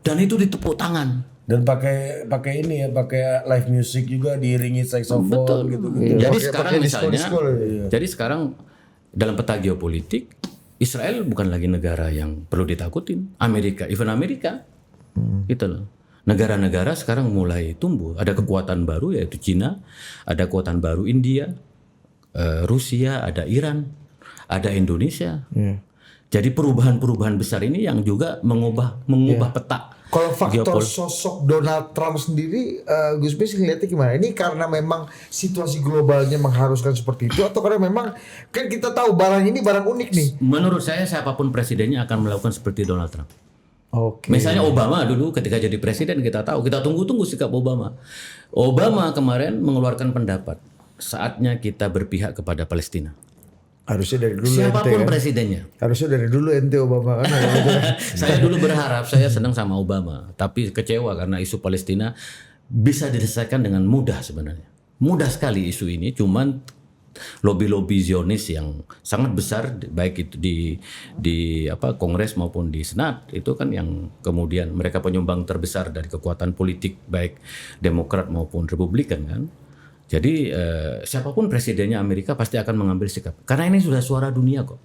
dan itu ditepuk tangan. Dan pakai ini ya, pakai live music juga diiringi saxophone gitu. Jadi Pakai- sekarang pakai misalnya, disco-disco ya. jadi sekarang dalam peta geopolitik, Israel bukan lagi negara yang perlu ditakutin. Amerika, gitu loh. Negara-negara sekarang mulai tumbuh. Ada kekuatan baru yaitu Cina, ada kekuatan baru India, Rusia, ada Iran, ada Indonesia. Jadi perubahan-perubahan besar ini yang juga mengubah peta. Kalau faktor sosok Donald Trump sendiri, Gus Mis ngeliatnya gimana? Ini karena memang situasi globalnya mengharuskan seperti itu, atau karena memang kan kita tahu barang ini barang unik nih? Menurut saya siapapun presidennya akan melakukan seperti Donald Trump. Oke. Misalnya Obama dulu ketika jadi presiden kita tunggu-tunggu sikap Obama. Obama kemarin mengeluarkan pendapat saatnya kita berpihak kepada Palestina. Harusnya dari dulu Siapapun ente kan? presidennya. Harusnya dari dulu ente Obama kan? Saya dulu berharap, saya senang sama Obama, tapi kecewa karena isu Palestina bisa diselesaikan dengan mudah sebenarnya. Mudah sekali isu ini, cuman lobby-lobby Zionis yang sangat besar baik itu di Kongres maupun di Senat itu kan yang kemudian mereka penyumbang terbesar dari kekuatan politik baik Demokrat maupun Republikan kan. Jadi siapapun presidennya Amerika pasti akan mengambil sikap karena ini sudah suara dunia kok.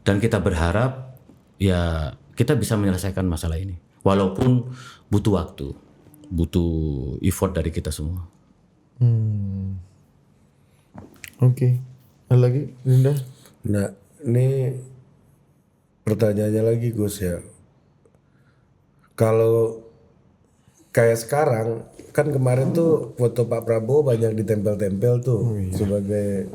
Dan kita berharap ya kita bisa menyelesaikan masalah ini walaupun butuh waktu, butuh effort dari kita semua. Oke. Ada lagi, Linda? Nah, ini pertanyaannya lagi Gus ya. Kalau kayak sekarang kan kemarin tuh foto Pak Prabowo banyak ditempel-tempel tuh sebagai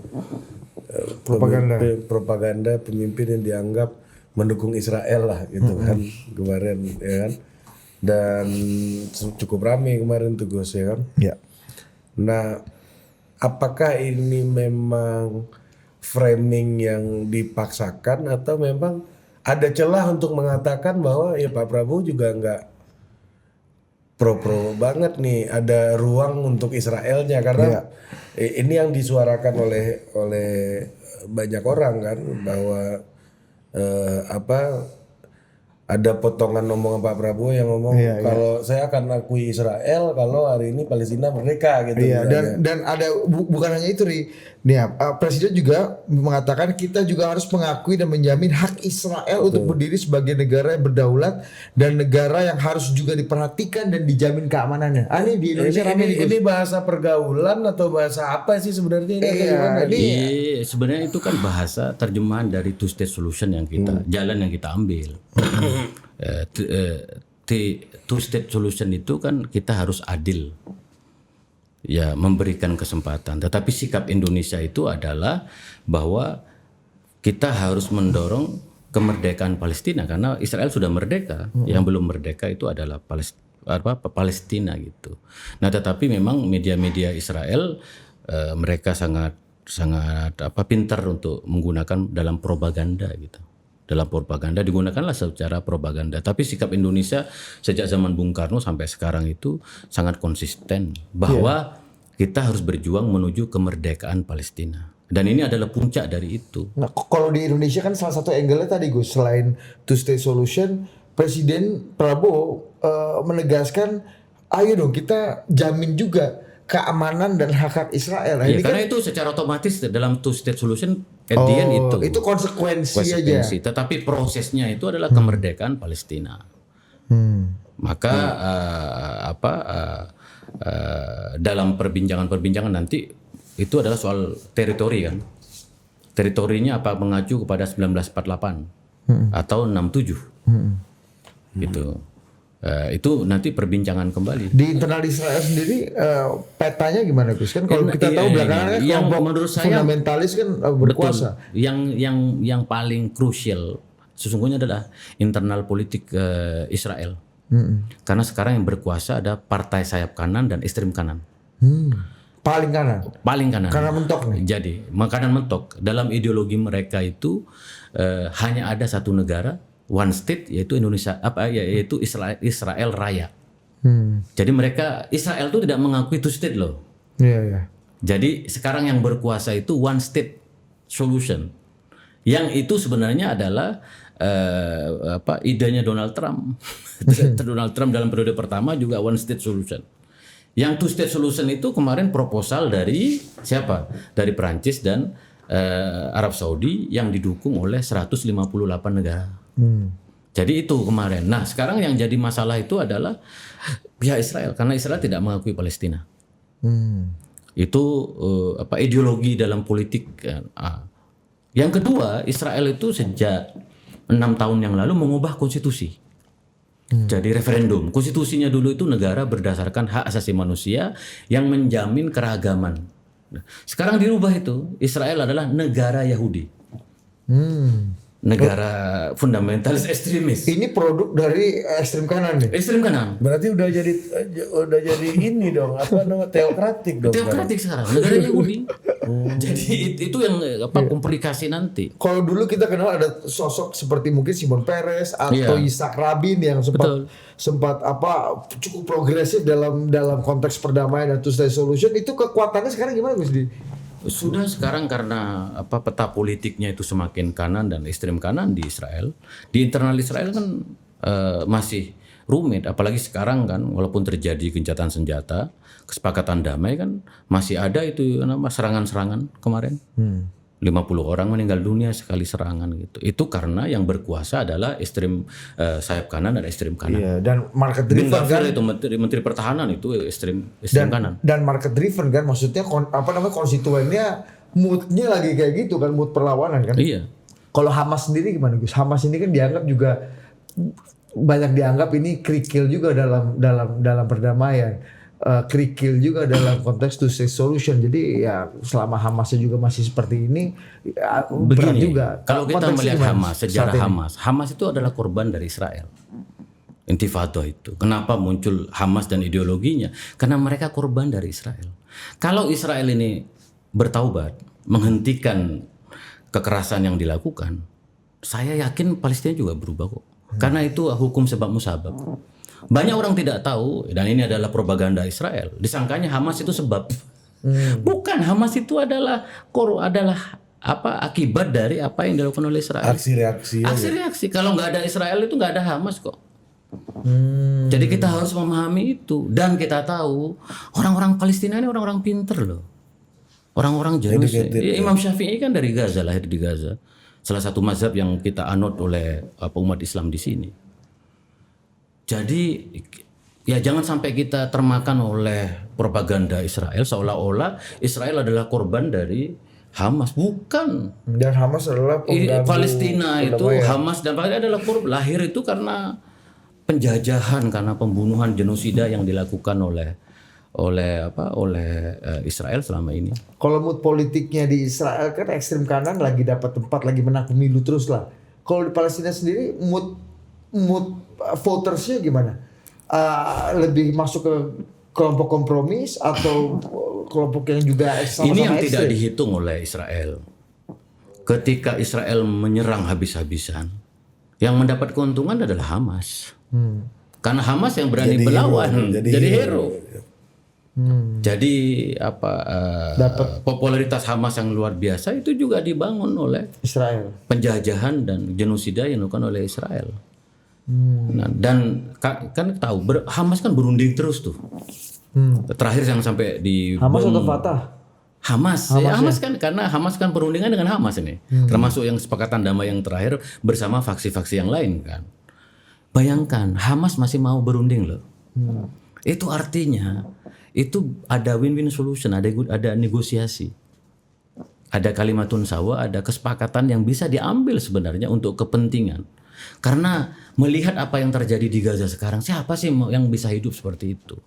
propaganda pemimpin yang dianggap mendukung Israel lah gitu kan kemarin ya kan. Dan cukup ramai kemarin tuh Gus ya kan. Ya. Nah, apakah ini memang framing yang dipaksakan atau memang ada celah untuk mengatakan bahwa ya Pak Prabowo juga nggak pro banget nih, ada ruang untuk Israelnya karena ini yang disuarakan oleh banyak orang kan bahwa ada potongan omongan Pak Prabowo yang ngomong kalau saya akan akui Israel kalau hari ini Palestina merdeka gitu. Iya, dan ada bukan hanya itu Ri. Nih, Presiden juga mengatakan kita juga harus mengakui dan menjamin hak Israel untuk berdiri sebagai negara yang berdaulat dan negara yang harus juga diperhatikan dan dijamin keamanannya. Ini di Indonesia ini bahasa pergaulan atau bahasa apa sih sebenarnya ini? Sebenarnya itu kan bahasa terjemahan dari two state solution yang kita jalan yang kita ambil. Two state solution itu kan kita harus adil. Ya, memberikan kesempatan. Tetapi sikap Indonesia itu adalah bahwa kita harus mendorong kemerdekaan Palestina karena Israel sudah merdeka. Yang belum merdeka itu adalah Palestina gitu. Nah, tetapi memang media-media Israel mereka sangat pintar untuk menggunakan dalam propaganda gitu. Dalam propaganda digunakanlah secara propaganda. Tapi sikap Indonesia sejak zaman Bung Karno sampai sekarang itu sangat konsisten bahwa kita harus berjuang menuju kemerdekaan Palestina. Dan ini adalah puncak dari itu. Nah, kalau di Indonesia kan salah satu angle-nya tadi Gus, selain two state solution, Presiden Prabowo menegaskan, ayo dong kita jamin juga keamanan dan hak-hak Israel. Ya, karena itu secara otomatis dalam two state solution at the end itu konsekuensi aja. Tetapi prosesnya itu adalah kemerdekaan Palestina. Maka dalam perbincangan nanti itu adalah soal teritori kan. Teritorinya apa mengacu kepada 1948 atau 67 gitu. Itu nanti perbincangan kembali. Di internal Israel sendiri petanya gimana Gus? Kan kalau kita tahu belakangan kan yang kelompok menurut saya fundamentalis kan berkuasa. Betul. Yang paling krusial sesungguhnya adalah internal politik Israel. Karena sekarang yang berkuasa ada partai sayap kanan dan ekstrem kanan. Paling kanan. Paling kanan. Karena mentok nih. Jadi makanan mentok dalam ideologi mereka itu hanya ada satu negara, one state, yaitu yaitu Israel Raya. Jadi mereka Israel itu tidak mengakui two state loh. Iya. Jadi sekarang yang berkuasa itu one state solution. Yang itu sebenarnya adalah idenya Donald Trump. Donald Trump dalam periode pertama juga one state solution. Yang two state solution itu kemarin proposal dari siapa? Dari Perancis dan Arab Saudi yang didukung oleh 158 negara. Jadi itu kemarin. Nah, sekarang yang jadi masalah itu adalah pihak Israel karena Israel tidak mengakui Palestina. Itu ideologi dalam politik. Yang kedua, Israel itu sejak 6 tahun yang lalu mengubah konstitusi. Jadi referendum. Konstitusinya dulu itu negara berdasarkan hak asasi manusia yang menjamin keragaman. Sekarang dirubah itu. Israel adalah negara Yahudi. Negara fundamentalis ekstremis. Ini produk dari ekstrem kanan nih. Ekstrem kanan. Berarti udah jadi ini dong, teokratik dong. Teokratik sekarang, negara Yahudi. Jadi itu yang komplikasi nanti. Kalau dulu kita kenal ada sosok seperti mungkin Shimon Peres atau Yitzhak Rabin yang sempat cukup progresif dalam konteks perdamaian dan two state solution, itu kekuatannya sekarang gimana Gus? Sudah sekarang karena peta politiknya itu semakin kanan dan ekstrem kanan di Israel, di internal Israel kan masih rumit, apalagi sekarang kan walaupun terjadi gencatan senjata, kesepakatan damai kan masih ada itu serangan-serangan kemarin. 50 orang meninggal dunia sekali serangan gitu. Itu karena yang berkuasa adalah ekstrem sayap kanan dan ekstrem kanan. Iya, dan market driven kan itu menteri pertahanan itu ekstrem kanan. Dan market driven kan maksudnya konstituennya moodnya lagi kayak gitu kan, mood perlawanan kan. Iya. Kalau Hamas sendiri gimana Gus? Hamas ini kan dianggap juga banyak dianggap ini kerikil juga dalam perdamaian. Kerikil juga dalam konteks two state solution. Jadi ya selama Hamasnya juga masih seperti ini berat juga. Kalau kita melihat Hamas, sejarah Hamas itu adalah korban dari Israel. Intifada itu. Kenapa muncul Hamas dan ideologinya? Karena mereka korban dari Israel. Kalau Israel ini bertaubat, menghentikan kekerasan yang dilakukan, saya yakin Palestina juga berubah kok. Karena itu hukum sebab musabab. Banyak orang tidak tahu, dan ini adalah propaganda Israel. Disangkanya Hamas itu sebab. Bukan, Hamas itu adalah akibat dari apa yang dilakukan oleh Israel. Aksi-reaksi. Kalau nggak ada Israel itu nggak ada Hamas kok. Jadi kita harus memahami itu, dan kita tahu orang-orang Palestina ini orang-orang pinter loh. Orang-orang jenius. Imam Syafi'i kan dari Gaza, lahir di Gaza. Salah satu mazhab yang kita anut oleh umat Islam di sini. Jadi ya jangan sampai kita termakan oleh propaganda Israel seolah-olah Israel adalah korban dari Hamas. Bukan. Dan Hamas adalah Palestina itu Hamas dan Palestina adalah korban. Lahir itu karena penjajahan, karena pembunuhan genosida yang dilakukan oleh Israel selama ini. Kalau mood politiknya di Israel kan ekstrem kanan lagi dapat tempat, lagi menang pemilu terus lah. Kalau di Palestina sendiri mood votersnya gimana? Lebih masuk ke kelompok kompromis atau kelompok yang juga sama-sama ini yang ekstrem? Tidak dihitung oleh Israel. Ketika Israel menyerang habis-habisan, yang mendapat keuntungan adalah Hamas. Karena Hamas yang berani melawan, jadi hero. Jadi popularitas Hamas yang luar biasa itu juga dibangun oleh Israel. Penjajahan dan genosida yang dilakukan oleh Israel. Nah, dan kan tahu Hamas kan berunding terus tuh. Terakhir yang sampai di Hamas atau Fatah? Hamas kan karena Hamas kan perundingan dengan Hamas ini. Termasuk yang kesepakatan damai yang terakhir bersama faksi-faksi yang lain kan. Bayangkan Hamas masih mau berunding loh. Itu artinya itu ada win-win solution, ada negosiasi. ada kalimatun sawa, ada kesepakatan yang bisa diambil sebenarnya untuk kepentingan. Karena melihat apa yang terjadi di Gaza sekarang, siapa sih yang bisa hidup seperti itu?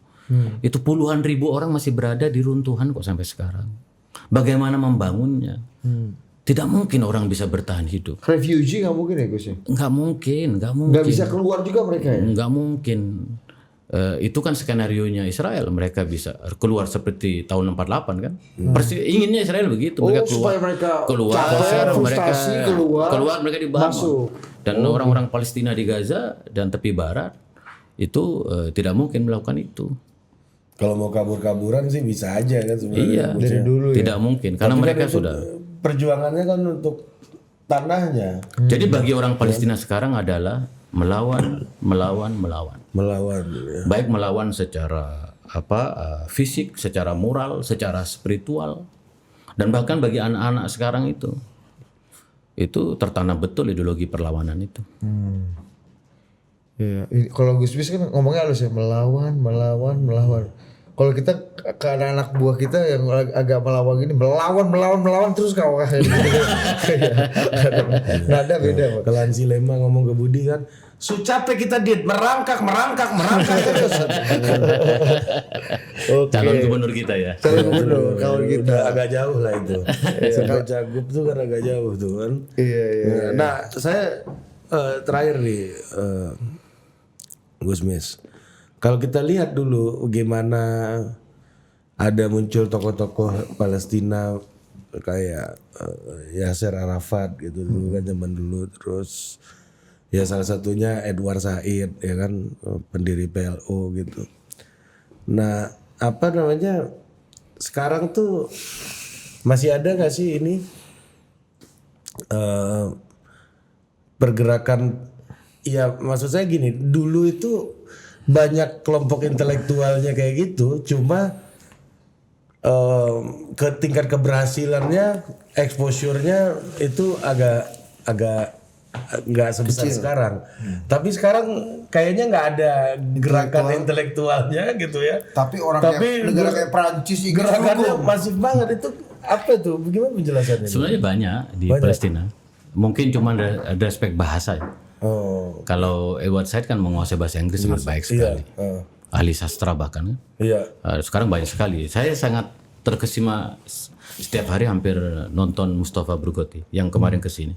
Itu puluhan ribu orang masih berada di runtuhan kok sampai sekarang. Bagaimana membangunnya? Tidak mungkin orang bisa bertahan hidup. Refugee nggak mungkin ya Gus ya? Nggak mungkin. Nggak bisa keluar juga mereka ya? Nggak mungkin. Itu kan skenarionya Israel, mereka bisa keluar seperti tahun 48 kan? Inginnya Israel begitu, mereka keluar, supaya mereka capek, mereka keluar mereka dibangun. masuk. Dan orang-orang Palestina di Gaza dan tepi barat itu tidak mungkin melakukan itu. Kalau mau kabur-kaburan sih bisa aja kan Iya, sebenarnya. dari dulu tidak mungkin karena Tapi mereka kan itu sudah. perjuangannya kan untuk tanahnya. Jadi bagi orang Palestina sekarang adalah melawan. Melawan. Baik melawan secara fisik, secara moral, secara spiritual, dan bahkan bagi anak-anak sekarang itu tertanam betul ideologi perlawanan itu. Iya. Kalau Gus Bis kan ngomongnya halus ya, melawan. Kalau kita ke anak buah kita yang agak melawan gini, melawan terus kau kayak gitu. Nada beda Pak. Kalau Ansi Lema ngomong ke Budi kan, capek kita dit merangkak terus. Calon gubernur kita ya. Calon gubernur kawan kita. Udah agak jauh lah itu. Sampai Cagup tuh kan agak jauh tuh kan. Iya. Nah, saya terakhir nih Gus Mis. Kalau kita lihat dulu gimana ada muncul tokoh-tokoh Palestina kayak Yasser Arafat gitu dulu kan zaman dulu, terus ya salah satunya Edward Said ya kan, pendiri PLO gitu. Nah, apa namanya, sekarang tuh masih ada nggak sih ini pergerakan, ya maksud saya gini, dulu itu banyak kelompok intelektualnya kayak gitu, cuma ke tingkat keberhasilannya, exposure-nya itu agak nggak sebesar sekarang. Tapi sekarang kayaknya nggak ada gerakan intelektualnya gitu ya. Tapi negara kayak Prancis, Inggris gerakannya masif banget itu. Apa tuh? Bagaimana penjelasannya? Sebenarnya banyak di Palestina. Mungkin cuma ada aspek bahasa ya. Oh. Kalau Edward Said kan menguasai bahasa Inggris sangat baik sekali. Ahli sastra bahkan kan. Iya. Sekarang banyak sekali. Saya sangat terkesima setiap hari hampir nonton Mustafa Brugoti yang kemarin kesini.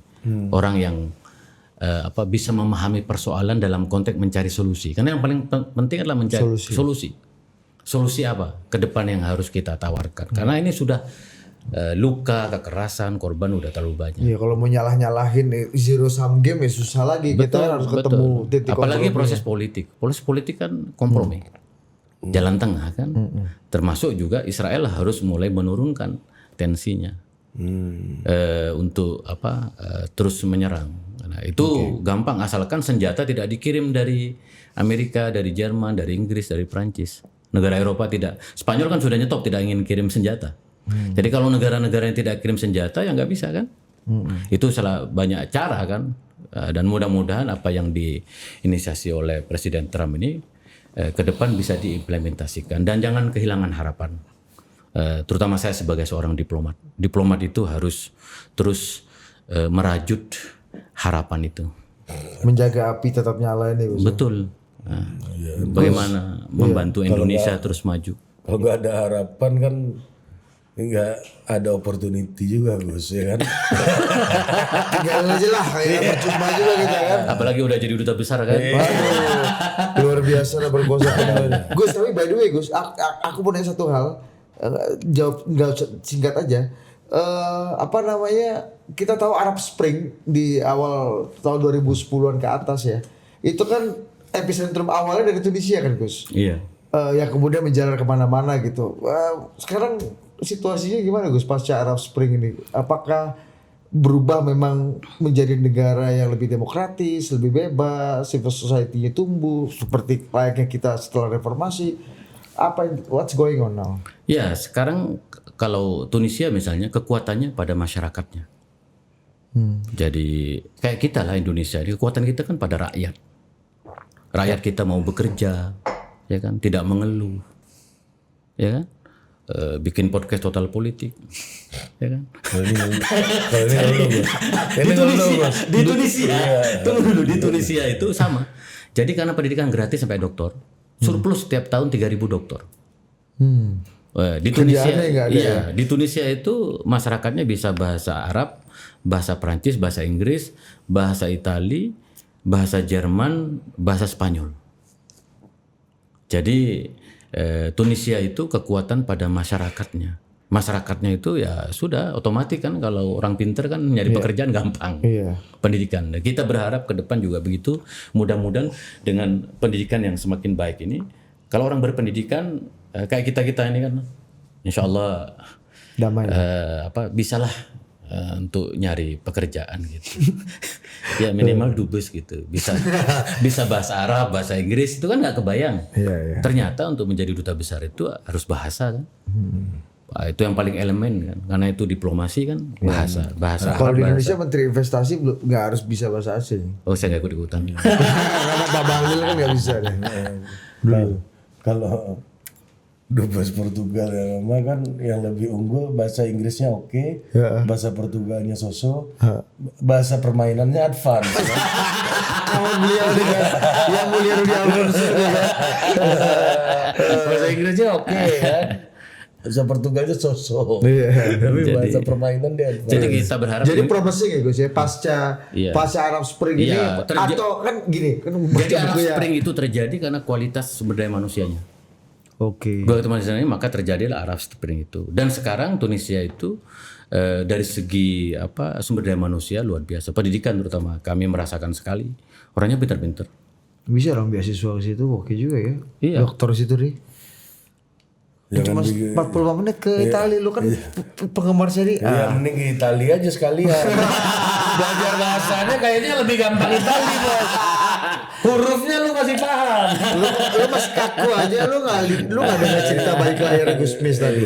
Orang yang bisa memahami persoalan dalam konteks mencari solusi. Karena yang paling penting adalah mencari solusi. Solusi apa ke depan yang harus kita tawarkan. Karena ini sudah luka, kekerasan, korban udah terlalu banyak. Iya, kalau mau nyalahin zero sum game ya susah lagi. Kita harus ketemu titik. Apalagi proses politik. Proses politik kan kompromi. Jalan tengah kan. Termasuk juga Israel harus mulai menurunkan tensinya. Untuk terus menyerang. Nah, itu gampang asalkan senjata tidak dikirim dari Amerika, dari Jerman, dari Inggris, dari Prancis. Negara Eropa tidak. Spanyol kan sudah nyetop tidak ingin kirim senjata. Jadi kalau negara-negara yang tidak kirim senjata ya nggak bisa kan. Itu salah banyak cara kan. Dan mudah-mudahan apa yang diinisiasi oleh Presiden Trump ini ke depan bisa diimplementasikan. Dan jangan kehilangan harapan. Terutama saya sebagai seorang diplomat. Diplomat itu harus terus merajut harapan itu. Menjaga api tetap nyala ini. Betul. Nah, bagaimana membantu Indonesia terus maju. Kalau nggak ada harapan kan nggak ada opportunity juga Gus ya kan. Tinggal aja lah kayak percuma juga kita kan. Apalagi udah jadi duta besar kan. Waduh, luar biasa lah berkuasa. Gus, tapi by the way Gus, aku punya satu hal, jawab nggak singkat aja. Kita tahu Arab Spring di awal tahun 2010-an ke atas ya. Itu kan epicentrum awalnya dari Tunisia kan Gus. Iya. Yang kemudian menjalar kemana-mana gitu. Sekarang situasinya gimana Gus pasca Arab Spring ini? Apakah berubah memang menjadi negara yang lebih demokratis, lebih bebas, civil society-nya tumbuh seperti layaknya kita setelah reformasi? What's going on now? Ya, sekarang kalau Tunisia misalnya kekuatannya pada masyarakatnya. Jadi kayak kita lah Indonesia, kekuatan kita kan pada rakyat. Rakyat kita mau bekerja, ya kan, tidak mengeluh, ya kan. bikin podcast Total Politik, ya kan? Kalau ini ngeluh, Bos. Ini ngeluh, Bos. Di Tunisia, tunggu dulu, di Tunisia itu sama. Jadi karena pendidikan gratis sampai doktor, surplus setiap tahun 3.000 dokter. Di Tunisia, di Tunisia itu masyarakatnya bisa bahasa Arab, bahasa Prancis, bahasa Inggris, bahasa Itali, bahasa Jerman, bahasa Spanyol. Jadi Tunisia itu kekuatan pada masyarakatnya. Masyarakatnya itu ya sudah otomatis kan, kalau orang pinter kan nyari pekerjaan gampang. Pendidikan. Nah, kita berharap ke depan juga begitu. Mudah-mudahan dengan pendidikan yang semakin baik ini, kalau orang berpendidikan kayak kita ini kan, insya Allah damai. Bisalah untuk nyari pekerjaan gitu. Ya minimal dubes gitu. Bisa bahasa Arab, bahasa Inggris itu kan nggak kebayang. Ternyata untuk menjadi duta besar itu harus bahasa kan. Nah, itu yang paling elemen kan, karena itu diplomasi kan, bahasa. Kalau di Indonesia Menteri Investasi nggak harus bisa bahasa asing. Oh, saya nggak ikut-ikutan. Karena Pak Bahlil kan nggak bisa deh. Kalau Dubes Portugal yang lama kan yang lebih unggul bahasa Inggrisnya oke, bahasa Portugalnya so-so, bahasa permainannya advance. Beliau juga yang mulia Rudi Alfonso juga. Bahasa Inggrisnya oke ya. Bahasa Portugalnya so-so. Tapi bahasa permainan dia advance. Jadi kita berharap. Jadi promising ya Gus ya, pasca Arab Spring ini atau kan gini kan. Jadi Arab Spring itu terjadi karena kualitas sumber daya manusianya. Maka terjadilah Arab Spring itu. Dan sekarang Tunisia itu dari segi sumber daya manusia luar biasa. Pendidikan terutama kami merasakan sekali. Orangnya pintar-pintar. Bisa dong beasiswa ke situ oke juga ya. Dokter situ deh. Cuma 45 menit ke Italia, lu kan penggemar seri. Iya, mending ke Italia aja sekalian. Belajar bahasanya kayaknya lebih gampang Italia, Bos. Hurufnya lu masih paham. Lu masih kaku aja, lu nggak dengar cerita balik layar Gus Mis tadi.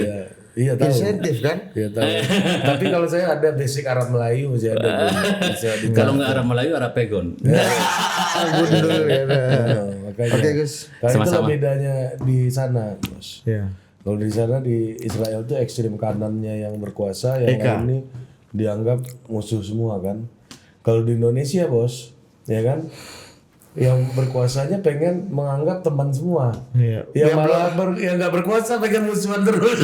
Iya tahu. Insentif kan? Iya tahu. Tapi kalau saya ada basic Arab Melayu masih ada. Kalau nggak Arab Melayu, Arab Pegon. Gundul ya. Oke Gus. Sama-sama. Itu bedanya di sana, Bos. Iya. Kalau di sana di Israel tuh ekstrem kanannya yang berkuasa, yang lain ini dianggap musuh semua kan. Kalau di Indonesia Bos, ya kan, yang berkuasanya pengen menganggap teman semua. Yang malah yang nggak berkuasa pengen musuhan terus.